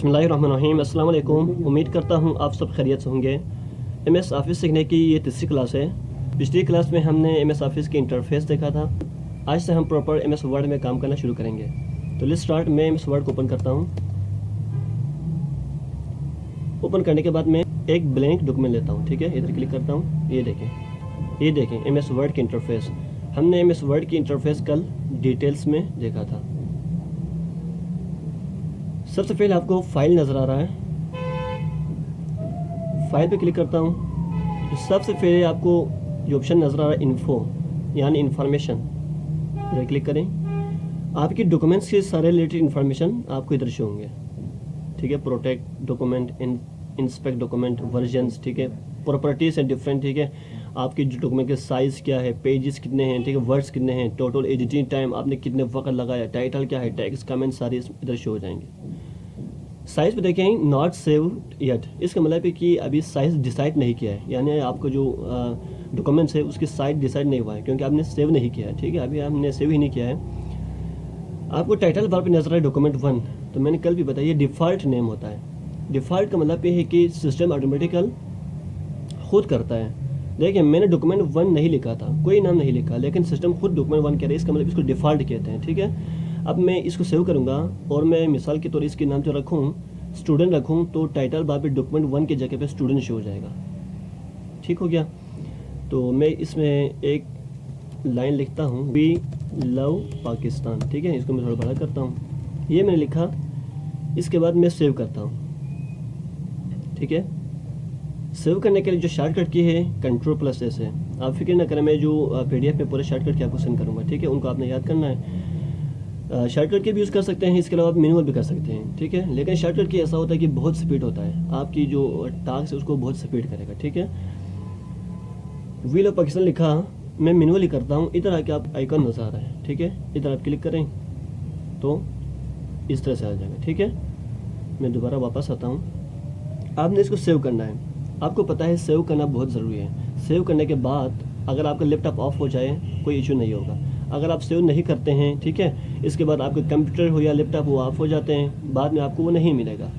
बिस्मिल्लाहिर्रहमानिर्रहीम। अस्सलाम वालेकुम। उम्मीद करता हूँ आप सब खैरियत से होंगे। एमएस ऑफिस सीखने की ये तीसरी क्लास है। पिछली क्लास में हमने एमएस ऑफिस की इंटरफेस देखा था। आज से हम प्रॉपर एमएस वर्ड में काम करना शुरू करेंगे। तो लेट्स स्टार्ट। मैं एमएस वर्ड को ओपन करता हूँ। ओपन करने के बाद मैं एक ब्लैंक डॉक्यूमेंट लेता हूँ। ठीक है, इधर क्लिक करता हूँ। ये देखें एमएस वर्ड की इंटरफेस। हमने एमएस वर्ड की इंटरफेस कल डिटेल्स में देखा था। सबसे पहले आपको फाइल नज़र आ रहा है, फाइल पे क्लिक करता हूँ। तो सबसे पहले आपको जो ऑप्शन नज़र आ रहा है इन्फो यानी इन्फॉर्मेशन, इधर क्लिक करें। आपकी डॉक्यूमेंट्स के सारे रिलेटेड इन्फॉर्मेशन आपको इधर शो होंगे। ठीक है, protect document, inspect document, versions, ठीक है, प्रॉपर्टीज है डिफरेंट। ठीक है, आपकी जो डॉक्यूमेंट के साइज़ क्या है, पेजेस कितने हैं, ठीक है, वर्ड्स कितने हैं, टोटल एडिटिंग टाइम आपने कितने वक्त लगाया, टाइटल क्या है, टैग्स, कमेंट सारे इधर शो हो जाएंगे। साइज़ पे देखें नॉट सेव्ड येट, इसका मतलब है कि अभी साइज़ डिसाइड नहीं किया है, यानी आपको जो डॉक्यूमेंट्स है उसकी साइज डिसाइड नहीं हुआ है क्योंकि आपने सेव नहीं किया है। ठीक है, अभी हमने सेव ही नहीं किया है। आपको टाइटल बार पे नजर है डॉक्यूमेंट 1, तो मैंने कल भी बताया ये डिफ़ॉल्ट नेम होता है। डिफ़ॉल्ट का मतलब ये है कि सिस्टम ऑटोमेटिकल खुद करता है। देखिए मैंने डॉक्यूमेंट 1 नहीं लिखा था, कोई नाम नहीं लिखा, लेकिन सिस्टम खुद डॉक्यूमेंट 1 कह रहा है, इसका मतलब इसको डिफ़ॉल्ट कहते हैं। ठीक है, अब मैं इसको सेव करूँगा और मैं मिसाल के तौर इसके नाम जो रखूँ स्टूडेंट रखूँ, तो टाइटल बार पे डॉक्यूमेंट 1 की जगह पे स्टूडेंट शो हो जाएगा। ठीक हो गया। तो मैं इसमें एक लाइन लिखता हूँ, वी लव पाकिस्तान। ठीक है, इसको मैं थोड़ा बड़ा करता हूँ, ये मैंने लिखा। इसके बाद मैं सेव करता हूँ। ठीक है, सेव करने के लिए जो शॉर्टकट की है Ctrl+S है। आप फिक्र ना करें, मैं जो PDF में पूरे शॉर्टकट की आपको सेंड करूँगा। ठीक है, उनको आपने याद करना है। शॉर्टकट के भी यूज़ कर सकते हैं, इसके अलावा आप मैनुअल भी कर सकते हैं। ठीक है, लेकिन शॉर्टकट की ऐसा होता है कि बहुत स्पीड होता है, आपकी जो टास्क है उसको बहुत स्पीड करेगा। ठीक है, व्हील ऑफ पाकिस्तान लिखा, मैं मैनुअली करता हूँ। इधर आके आप आइकन नजर आ रहा है। ठीक है, इधर आप क्लिक करें तो इस तरह से आ जाएगा। ठीक है, मैं दोबारा वापस आता हूँ। आपने इसको सेव करना है। आपको पता है सेव करना बहुत ज़रूरी है। सेव करने के बाद अगर आपका लैपटॉप ऑफ हो जाए कोई इशू नहीं होगा। अगर आप सेव नहीं करते हैं, ठीक है, इसके बाद आपके कंप्यूटर हो या लैपटॉप वो ऑफ हो जाते हैं, बाद में आपको वो नहीं मिलेगा।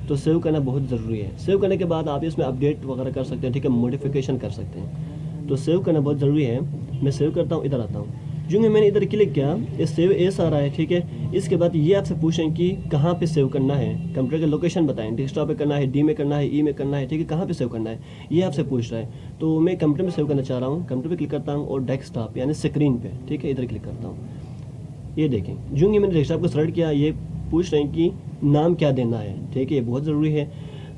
तो सेव करना बहुत ज़रूरी है। सेव करने के बाद आप इसमें अपडेट वगैरह कर सकते हैं। ठीक है, मॉडिफिकेशन कर सकते हैं। तो सेव करना बहुत ज़रूरी है। मैं सेव करता हूँ, इधर आता हूँ। जो मैंने इधर क्लिक किया, ये सेव एस आ रहा है। ठीक है, इसके बाद ये आपसे पूछें कि कहाँ पे सेव करना है, कंप्यूटर का लोकेशन बताएं, डेस्कटॉप पे करना है, डी में करना है, ई में करना है। ठीक है, कहाँ पे सेव करना है ये आपसे पूछ रहा है। तो मैं कंप्यूटर में सेव करना चाह रहा हूँ। कंप्यूटर पे क्लिक करता हूँ और डेस्कटॉप यानी स्क्रीन पे, ठीक है, इधर क्लिक करता हूँ। ये देखें, जो मैंने डेस्कटॉप को सेलेक्ट किया, ये पूछ रहे हैं कि नाम क्या देना है। ठीक है, ये बहुत ज़रूरी है,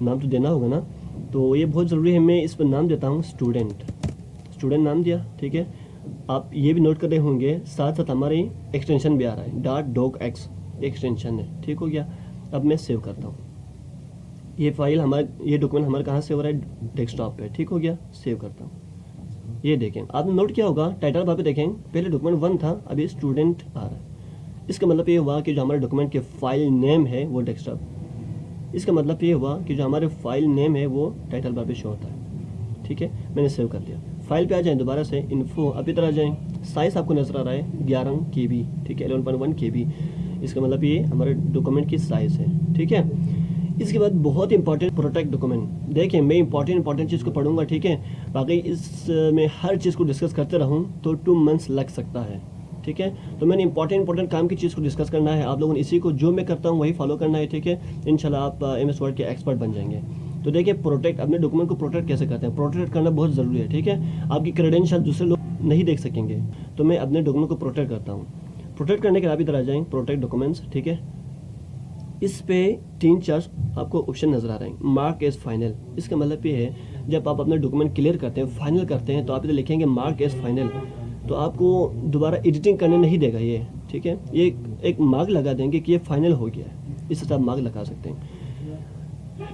नाम तो देना होगा ना, तो ये बहुत ज़रूरी है। मैं इस पर नाम देता हूँ स्टूडेंट नाम दिया। ठीक है, आप ये भी नोट कर रहे होंगे, साथ साथ हमारी एक्सटेंशन भी आ रहा है, .docx एक्सटेंशन है। ठीक हो गया। अब मैं सेव करता हूँ। ये फाइल ये डॉक्यूमेंट हमारे कहाँ से हो रहा है, डेस्कटॉप पे। ठीक हो गया, सेव करता हूँ। ये देखें, आपने नोट किया होगा टाइटल बार पे देखें, पहले डॉक्यूमेंट 1 था, अभी स्टूडेंट आ रहा है। इसका मतलब ये हुआ कि जो हमारे डॉक्यूमेंट के फाइल नेम है वो डेस्कटॉप। इसका मतलब ये हुआ कि जो हमारे फाइल नेम है वो टाइटल बार पे शो होता है। ठीक है, मैंने सेव कर दिया। फाइल पे आ जाएं, दोबारा से इन्फो, अब इधर आ जाएं। साइज़ आपको नज़र आ रहा है 11 KB। ठीक है, 11.1 KB। इसका मतलब ये हमारे डॉक्यूमेंट की साइज़ है। ठीक है, इसके बाद बहुत इंपॉर्टेंट प्रोटेक्ट डॉक्यूमेंट। देखिए मैं इंपॉर्टेंट चीज़ को पढ़ूंगा। ठीक है, बाकी इसमें हर चीज़ को डिस्कस करते रहूँ तो 2 मंथ्स लग सकता है। ठीक है, तो मैंने इंपॉर्टेंट काम की चीज़ को डिस्कस करना है। आप लोगों ने इसी को जो मैं करता हूँ वही फॉलो करना है। ठीक है, इंशाल्लाह आप MS वर्ड के एक्सपर्ट बन जाएंगे। तो देखिए, प्रोटेक्ट, अपने डॉक्यूमेंट को प्रोटेक्ट कैसे करते हैं, प्रोटेक्ट करना बहुत ज़रूरी है। ठीक है, आपकी क्रेडेंशियल दूसरे लोग नहीं देख सकेंगे, तो मैं अपने डॉक्यूमेंट को प्रोटेक्ट करता हूँ। प्रोटेक्ट करने के लिए आप इधर आ जाएँ, प्रोटेक्ट डॉक्यूमेंट्स। ठीक है, इस पे 3-4 आपको ऑप्शन नज़र आ रहे हैं। मार्क एज फाइनल, इसका मतलब ये है जब आप अपना डॉक्यूमेंट क्लियर करते हैं, फाइनल करते हैं, तो आप इधर लिखेंगे मार्क एज फाइनल, तो आपको दोबारा एडिटिंग करने नहीं देगा ये। ठीक है, ये एक मार्क लगा देंगे कि ये फाइनल हो गया है, इस तरह आप मार्क लगा सकते हैं।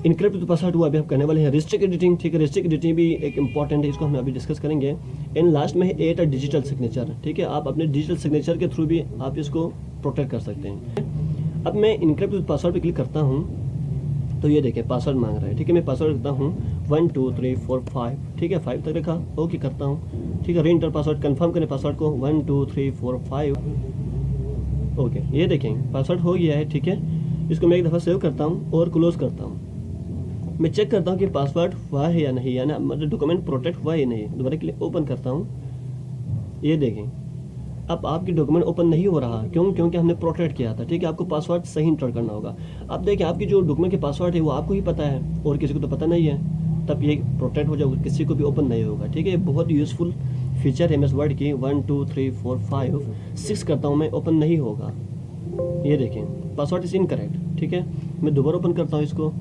इनक्रिप्ट तो पासवर्ड हुआ, अभी हम करने वाले हैं रिस्ट्रिक्ट एडिटिंग। ठीक है, रिस्ट्रिक्ट एडिटिंग भी एक इंपॉर्टेंट है, इसको हम अभी डिस्कस करेंगे। एंड लास्ट में है एट अ डिजिटल सिग्नेचर। ठीक है, आप अपने डिजिटल सिग्नेचर के थ्रू भी आप इसको प्रोटेक्ट कर सकते हैं। अब मैं इनक्रिप्ट पासवर्ड पे क्लिक करता हूँ, तो ये देखें पासवर्ड मांग रहा है। ठीक है, मैं पासवर्ड रखता हूँ 1 2 3 4 5। ठीक है, 5 तक रखा, ओके करता हूँ। ठीक है, री इंटर पासवर्ड, कन्फर्म करें पासवर्ड को, 1 2 3 4 5। ओके, ये देखें पासवर्ड हो गया है। ठीक है, इसको मैं एक दफ़ा सेव करता हूँ और क्लोज़ करता हूँ। मैं चेक करता हूँ कि पासवर्ड हुआ है या नहीं, यानी मतलब डॉक्यूमेंट प्रोटेक्ट हुआ है या नहीं। दोबारा क्लिक ओपन करता हूँ, ये देखें अब आपकी डॉक्यूमेंट ओपन नहीं हो रहा। क्यों? क्योंकि हमने प्रोटेक्ट किया था। ठीक है, आपको पासवर्ड सही इंटर करना होगा। अब देखिए आपकी जो डॉक्यूमेंट के पासवर्ड है वो आपको ही पता है और किसी को तो पता नहीं है, तब ये प्रोटेक्ट हो जाएगा, किसी को भी ओपन नहीं होगा। ठीक है, बहुत यूज़फुल फीचर है एम एस वर्ड की। 1 2 3 4 5 6 करता हूँ मैं, ओपन नहीं होगा। ये देखें पासवर्ड इज़ इनकरेक्ट। ठीक है, मैं दोबारा ओपन करता हूँ इसको,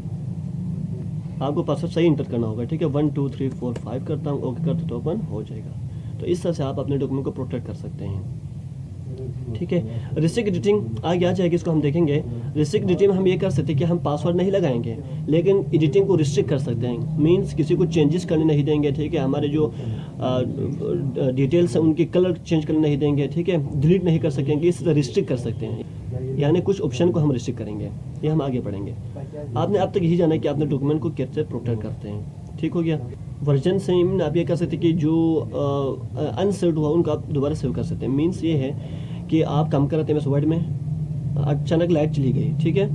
आपको पासवर्ड सही इंटर करना होगा। ठीक है, 1 2 3 4 5 करता हूँ, ओके करते तो ओपन हो जाएगा। तो इस तरह से आप अपने डॉक्यूमेंट को प्रोटेक्ट कर सकते हैं। ठीक है, रिस्ट्रिक्ट एडिटिंग आगे आ जाएगी, इसको हम देखेंगे। रिस्ट्रिक्ट एडिटिंग में हम ये कर सकते हैं कि हम पासवर्ड नहीं लगाएंगे, लेकिन एडिटिंग को रिस्ट्रिक्ट कर सकते हैं। मींस किसी को चेंजेस करने नहीं देंगे। ठीक है, हमारे जो डिटेल्स हैं उनकी कलर चेंज करने नहीं देंगे। ठीक है, डिलीट नहीं कर सकेंगे, इस तरह रिस्ट्रिक्ट कर सकते हैं, यानी कुछ ऑप्शन को हम रिस्ट्रिक्ट करेंगे। ये हम आगे पढ़ेंगे। आपने अब तक यही जाना है कि आपने डॉक्यूमेंट को कैसे प्रोटेक्ट करते हैं। ठीक हो गया। वर्जन सेम आप ये कर सकते हैं कि जो अनसेव्ड हुआ उनको आप दोबारा सेव कर सकते हैं। मीन्स ये है कि आप काम कर रहे थे एमएस वर्ड में, अचानक लाइट चली गई। ठीक है,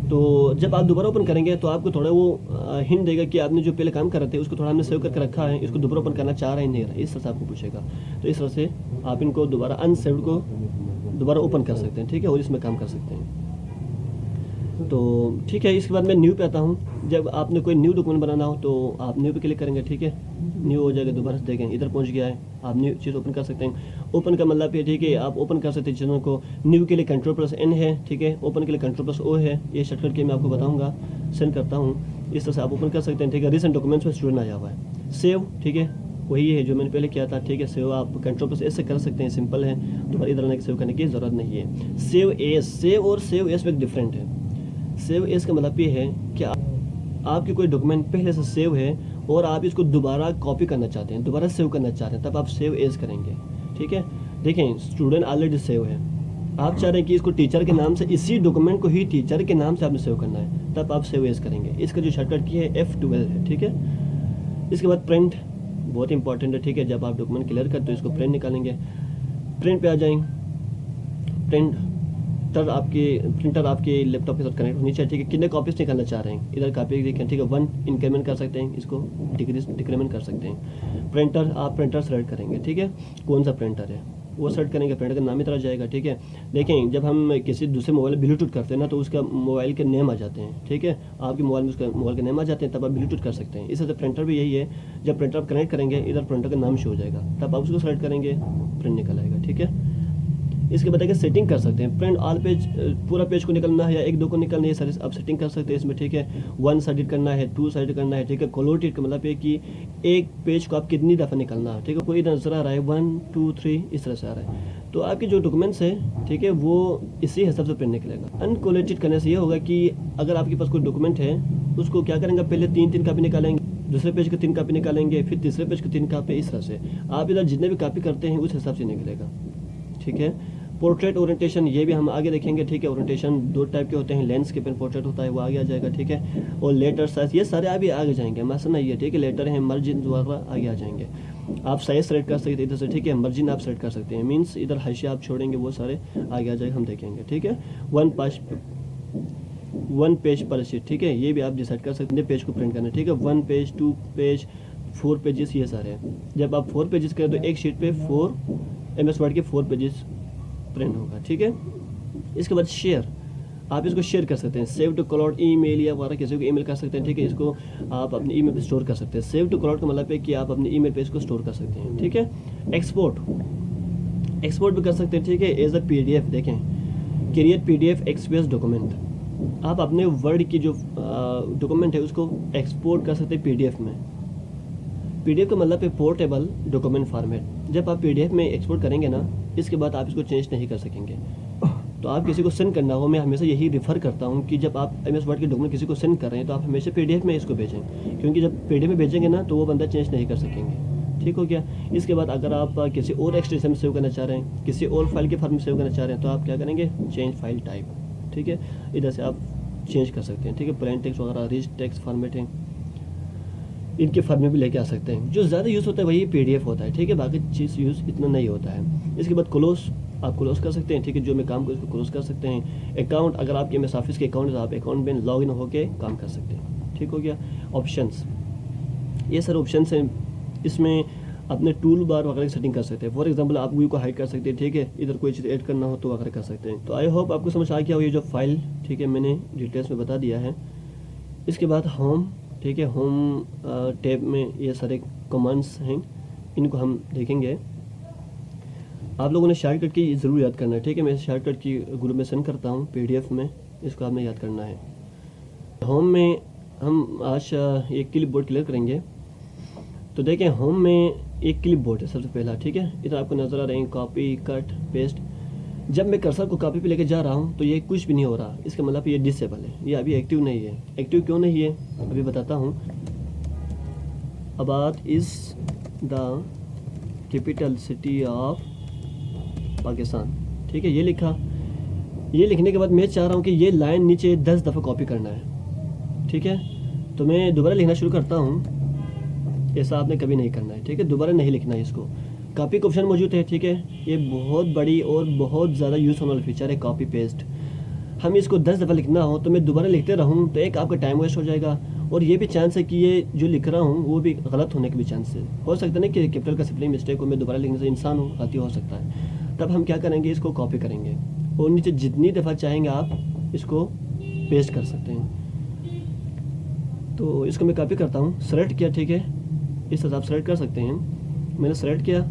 तो जब आप दोबारा ओपन करेंगे तो आपको थोड़ा वो हिंट देगा कि आपने जो पहले काम कर रहे थे उसको थोड़ा हमने सेव करके रखा है, इसको दोबारा ओपन करना चाह रहे हैं नहीं रहा, इस तरह से आपको पूछेगा। तो इस तरह से आप इनको दोबारा अनसेव्ड को दोबारा ओपन कर सकते हैं। ठीक है, और इसमें काम कर सकते हैं। तो ठीक है, इसके बाद मैं न्यू पे आता हूँ। जब आपने कोई न्यू डॉक्यूमेंट बनाना हो तो आप न्यू पे क्लिक करेंगे। ठीक है, न्यू हो जाएगा। दोबारा से देखें इधर पहुँच गया है, आप न्यू चीज़ ओपन कर सकते हैं। ओपन का मतलब ये ठीक है, आप ओपन कर सकते हैं चीज़ों को। न्यू के लिए Ctrl+N है। ठीक है, ओपन के लिए Ctrl+O है। ये शॉर्टकट की मैं आपको बताऊँगा, सेंड करता हूँ। इस तरह से आप ओपन कर सकते हैं। ठीक है, रिसेंट डॉक्यूमेंट्स में स्टूडेंट आया हुआ है। सेव, ठीक है, वही है जो मैंने पहले किया था। ठीक है, सेव आप Ctrl+S से कर सकते हैं, सिंपल है। दोबारा इधर आने सेव करने की ज़रूरत नहीं है। सेव एस, सेव और सेव एस में एक डिफरेंट है। सेव एस का मतलब ये है कि आपकी कोई डॉक्यूमेंट पहले से सेव है और आप इसको दोबारा कॉपी करना चाहते हैं, दोबारा सेव करना चाहते हैं, तब आप सेव एस करेंगे। ठीक है, देखें स्टूडेंट ऑलरेडी सेव है, आप चाह रहे हैं कि इसको टीचर के नाम से, इसी डॉक्यूमेंट को ही टीचर के नाम से आपने सेव करना है, तब आप सेव एस करेंगे। इसका जो शॉर्टकट की है F12 है। ठीक है, इसके बाद प्रिंट बहुत इंपॉर्टेंट है। ठीक है, जब आप डॉक्यूमेंट क्लियर करते हो इसको प्रिंट निकालेंगे। प्रिंट पे आ जाएंगे। प्रिंटर आपके लैपटॉप के साथ कनेक्ट होनी चाहिए। ठीक है, कितने कॉपीज निकालना चाह रहे हैं, इधर कॉपी देखें। ठीक है, 1 इंक्रीमेंट कर सकते हैं, इसको डिक्रीमेंट कर सकते हैं। प्रिंटर, आप प्रिंटर सेलेक्ट करेंगे। ठीक है, कौन सा प्रिंटर है वो सेलेक्ट करेंगे, प्रिंटर का नाम इधर आ जाएगा। ठीक है, देखें जब हम किसी दूसरे मोबाइल ब्लूटूथ करते हैं ना तो उसका मोबाइल के नेम आ जाते हैं। ठीक है, आपके मोबाइल में उसका मोबाइल के नेम आ जाते हैं, तब आप ब्लूटूथ कर सकते हैं। इस तरह से प्रिंटर भी यही है, जब प्रिंटर आप कनेक्ट करेंगे इधर प्रिंटर का नाम शो हो जाएगा, तब आप उसको सेलेक्ट करेंगे, प्रिंट निकल आएगा। ठीक है, इसके बाद सेटिंग कर सकते हैं। प्रिंट ऑल पेज, पूरा पेज को निकलना है या 1 2 को निकलना है, सारे आप सेटिंग कर सकते हैं इसमें। ठीक है, 1 साइडेड करना है, 2 साइडेड करना है। ठीक है, कोलोटेड का मतलब है कि एक पेज को आप कितनी दफ़ा निकलना है। ठीक है, कोई नजर आ रहा है 1 2 3 इस तरह से आ रहा है, तो आपके जो डॉक्यूमेंट्स है ठीक है वो इसी हिसाब से प्रिंट निकलेगा। अनकोलेटेड करने से ये होगा कि अगर आपके पास कोई डॉक्यूमेंट है उसको क्या करेंगे, पहले 3 कापी निकालेंगे, दूसरे पेज के 3 कापी निकालेंगे, फिर तीसरे पेज के 3 कापी, इस तरह से आप इधर जितने भी कापी करते हैं उस हिसाब से निकलेगा। ठीक है, पोर्ट्रेट ओरिएंटेशन ये भी हम आगे देखेंगे। ठीक है, ओरिएंटेशन 2 टाइप के होते हैं, लैंडस्केप एंड पोर्ट्रेट होता है, वो आगे आ जाएगा। ठीक है, और लेटर साइज ये सारे अभी आगे जाएंगे, मसला नहीं है। ठीक है, लेटर है, मार्जिन वगैरह आगे आ जाएंगे। आप साइज सेलेक्ट कर सकते हैं इधर से। ठीक है, मार्जिन आप सेलेक्ट कर सकते हैं, मीन्स इधर हाशिया आप छोड़ेंगे, वो सारे आगे आ जाएगा, हम देखेंगे। ठीक है, 1 पेज पर शीट। ठीक है, ये भी आप डिसाइड कर सकते हैं पेज को प्रिंट करना। ठीक है, 1 पेज 2 पेज 4 पेजेस ये सारे हैं। जब आप 4 पेजेस करें तो एक शीट पे 4 MS वर्ड के 4 पेजेस प्रिंट होगा। ठीक है, इसके बाद शेयर, आप इसको शेयर कर सकते हैं, सेव टू क्लाउड, ईमेल या वगैरह किसी को ईमेल कर सकते हैं। ठीक है, इसको आप अपने ईमेल पे स्टोर कर सकते हैं। सेव टू क्लाउड का मतलब है कि आप अपने ईमेल पे इसको स्टोर कर सकते हैं। ठीक है, एक्सपोर्ट भी कर सकते हैं। ठीक है, एज अ PDF, देखें क्रिएट PDF एक्सप्रेस डॉक्यूमेंट, आप अपने वर्ड की जो डॉक्यूमेंट है उसको एक्सपोर्ट कर सकते हैं PDF में। PDF का मतलब है पोर्टेबल डॉक्यूमेंट फॉर्मेट। जब आप PDF में एक्सपोर्ट करेंगे ना, इसके बाद आप इसको चेंज नहीं कर सकेंगे। तो आप किसी को सेंड करना हो, मैं हमेशा यही रेफर करता हूँ कि जब आप MS वर्ड के डॉक्यूमेंट किसी को सेंड कर रहे हैं तो आप हमेशा PDF में इसको भेजें, क्योंकि जब PDF में भेजेंगे ना तो वो बंदा चेंज नहीं कर सकेंगे। ठीक हो गया। इसके बाद अगर आप किसी और एक्सटेंशन में सेव करना चाह रहे हैं, किसी और फाइल के फॉर्म में सेव करना चाह रहे हैं, तो आप क्या करेंगे, चेंज फाइल टाइप। ठीक है, इधर से आप चेंज कर सकते हैं। ठीक है, प्लेन टेक्स्ट वगैरह, रिच टेक्स्ट फॉर्मेट है, इनके फॉर्म में भी लेके आ सकते हैं। जो ज़्यादा यूज़ होता है वही PDF होता है। ठीक है, बाकी चीज़ यूज़ इतना नहीं होता है। इसके बाद क्लोज, आप क्लोज कर सकते हैं, ठीक है। जो मैं काम को इसको क्लोज कर सकते हैं। अकाउंट, अगर आपके MS ऑफिस के अकाउंट है तो आप अकाउंट में लॉग इन होकर काम कर सकते हैं, ठीक हो गया। ऑप्शंस, ये सारे ऑप्शंस हैं, इसमें अपने टूल बार वगैरह की सेटिंग कर सकते हैं। फॉर एग्जांपल आप व्यू को हाइड कर सकते हैं, ठीक है। इधर कोई चीज़ ऐड करना हो तो वगैरह कर सकते हैं। तो आई होप आपको समझ आ गया हो ये जो फाइल, ठीक है, मैंने डिटेल्स में बता दिया है। इसके बाद होम, ठीक है, होम टैब में ये सारे कमांड्स हैं, इनको हम देखेंगे। आप लोगों ने शॉर्टकट की ज़रूर याद करना है, ठीक है। मैं शॉर्टकट की ग्रुप में सेंड करता हूँ PDF में, इसको आपने याद करना है। होम में हम आज एक क्लिपबोर्ड क्लियर करेंगे। तो देखें, होम में एक क्लिपबोर्ड है सबसे पहला, ठीक है। इधर आपको नज़र आ रहे हैं कॉपी, कट, पेस्ट। जब मैं कर्सर को कॉपी पे लेके जा रहा हूँ तो ये कुछ भी नहीं हो रहा, इसका मतलब ये डिसेबल है, ये अभी एक्टिव नहीं है। एक्टिव क्यों नहीं है अभी बताता हूँ। अबाद is the capital city of Pakistan, ठीक है, ये लिखा। ये लिखने के बाद मैं चाह रहा हूँ कि ये लाइन नीचे 10 दफ़ा कॉपी करना है, ठीक है। तो मैं दोबारा लिखना शुरू करता हूँ। ऐसा आपने कभी नहीं करना है, ठीक है। दोबारा नहीं लिखना है इसको। कॉपी का ऑप्शन मौजूद है, ठीक है। ये बहुत बड़ी और बहुत ज़्यादा यूज़ होने वाला फीचर है, कॉपी पेस्ट। हम इसको 10 दफ़ा लिखना हो तो मैं दोबारा लिखते रहूँ तो एक आपका टाइम वेस्ट हो जाएगा, और ये भी चांस है कि ये जो लिख रहा हूँ वो भी गलत होने के भी चांस है। हो सकता है ना कि कैपिटल का स्पेलिंग मिस्टेक हो, मैं दोबारा लिखने से इंसान हूँ, गलती हो सकता है। तब हम क्या करेंगे, इसको कॉपी करेंगे और नीचे जितनी दफ़ा चाहेंगे आप इसको पेस्ट कर सकते हैं। तो इसको मैं कॉपी करता हूँ, सेलेक्ट किया, ठीक है। इस तरह आप सेलेक्ट कर सकते हैं। मैंने सेलेक्ट किया,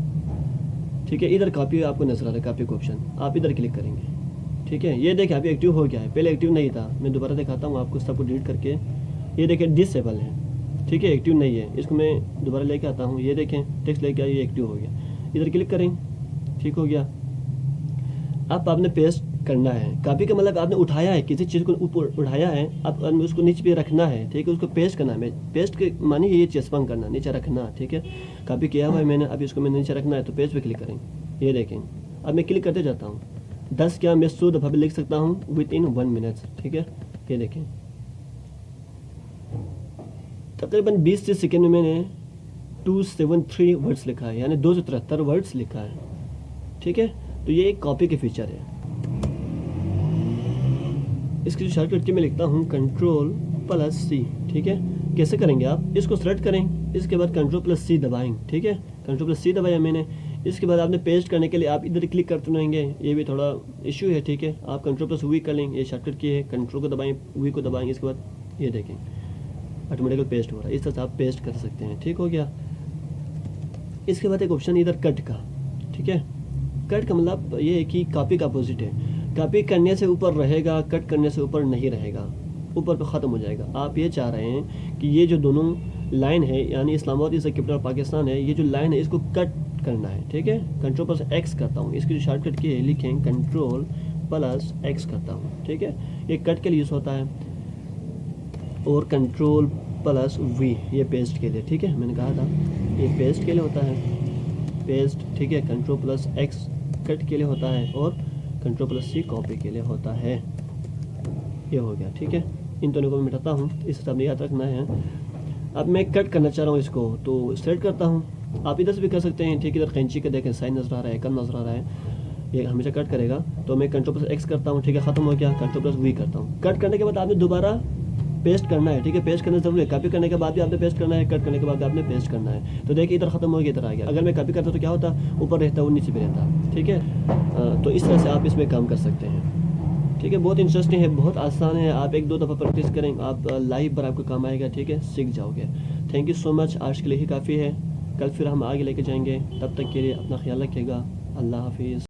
ठीक है। इधर कॉपी आपको नजर आ रहा है, कॉपी का ऑप्शन, आप इधर क्लिक करेंगे, ठीक है। ये देखिए अभी एक्टिव हो गया है, पहले एक्टिव नहीं था। मैं दोबारा दिखाता हूँ आपको, सबको डिलीट करके। ये देखिए डिसेबल है, ठीक है, एक्टिव नहीं है। इसको मैं दोबारा लेके आता हूँ, ये देखें टेक्स्ट लेके आया, ये एक्टिव हो गया। इधर क्लिक करें, ठीक हो गया। अब आपने पेस्ट करना है। कॉपी का मतलब आपने उठाया है, किसी चीज़ को ऊपर उठाया है, अब उसको नीचे पे रखना है, ठीक है। उसको पेस्ट करना है। पेस्ट के मानी ये चेस्पन करना, नीचे रखना, ठीक है। कॉपी किया हुआ है मैंने, अब इसको मैंने नीचे रखना है, तो पेस्ट पे क्लिक करें। ये देखें, अब मैं क्लिक करते जाता हूँ। 10 क्या मैं 100 दफ़ा भी लिख सकता हूँ विद-इन 1 मिनट, ठीक है। ये देखें, तकरीबन 20 से सेकेंड में मैंने 273 वर्ड्स लिखा है, यानी 273 वर्ड्स लिखा है, ठीक है। तो ये एक कॉपी के फीचर है। इसकी जो शॉर्टकट की मैं लिखता हूँ Ctrl+C, ठीक है। कैसे करेंगे आप, इसको सेलेक्ट करें, इसके बाद Ctrl+C दबाएं, ठीक है। Ctrl+C दबाया मैंने। इसके बाद आपने पेस्ट करने के लिए आप इधर क्लिक करते रहेंगे, ये भी थोड़ा इशू है, ठीक है। आप Ctrl+V कर लेंगे, ये शॉर्टकट की है। कंट्रोल को दबाएं, V को दबाएंगे, इसके बाद ये देखें ऑटोमेटिकली पेस्ट हो रहा है। इस तरह से आप पेस्ट कर सकते हैं, ठीक हो गया। इसके बाद एक ऑप्शन इधर कट का, ठीक है। कट का मतलब ये है कि कॉपी का अपोजिट है। कॉपी करने से ऊपर रहेगा, कट करने से ऊपर नहीं रहेगा, ऊपर पे ख़त्म हो जाएगा। आप ये चाह रहे हैं कि ये जो दोनों लाइन है, यानी Islamabad is the capital Pakistan है, ये जो लाइन है इसको कट करना है, ठीक है। Ctrl+X करता हूँ, इसकी जो शॉर्टकट की है लिखें Ctrl+X करता हूँ, ठीक है। ये कट के लिए यूज़ होता है, और Ctrl+V ये पेस्ट के लिए, ठीक है। मैंने कहा था ये पेस्ट के लिए होता है, पेस्ट, ठीक है। Ctrl+X कट के लिए होता है, और Ctrl+C कॉपी के लिए होता है। ये हो गया, ठीक है। इन दोनों को मैं मिटाता हूँ, इस हिसाब से याद रखना है। अब मैं कट करना चाह रहा हूँ इसको, तो सेलेक्ट करता हूँ। आप इधर से भी कर सकते हैं, ठीक है। इधर कैंची का देखें साइन नजर आ रहा है, कम नजर आ रहा है, ये हमेशा कट करेगा। तो मैं Ctrl+X करता हूँ, ठीक है, ख़त्म हो गया। Ctrl+V करता हूँ। कट करने के बाद आपने दोबारा पेस्ट करना है, ठीक है। पेस्ट करना जरूरी है, कॉपी करने के बाद भी आपने पेस्ट करना है, कट करने के बाद भी आपने पेस्ट करना है। तो देखिए इधर ख़त्म हो गया, इधर आ गया। अगर मैं कॉपी करता तो क्या होता, ऊपर रहता, वो नीचे भी रहता, ठीक है। तो इस तरह से आप इसमें काम कर सकते हैं, ठीक है। बहुत इंटरेस्टिंग है, बहुत आसान है। आप 1-2 दफ़ा प्रैक्टिस करें, आप लाइव पर आपको काम आएगा, ठीक है, सीख जाओगे। थैंक यू सो मच, आज के लिए ही काफ़ी है। कल फिर हम आगे लेके जाएंगे, तब तक के लिए अपना ख्याल रखिएगा। अल्लाह हाफिज़।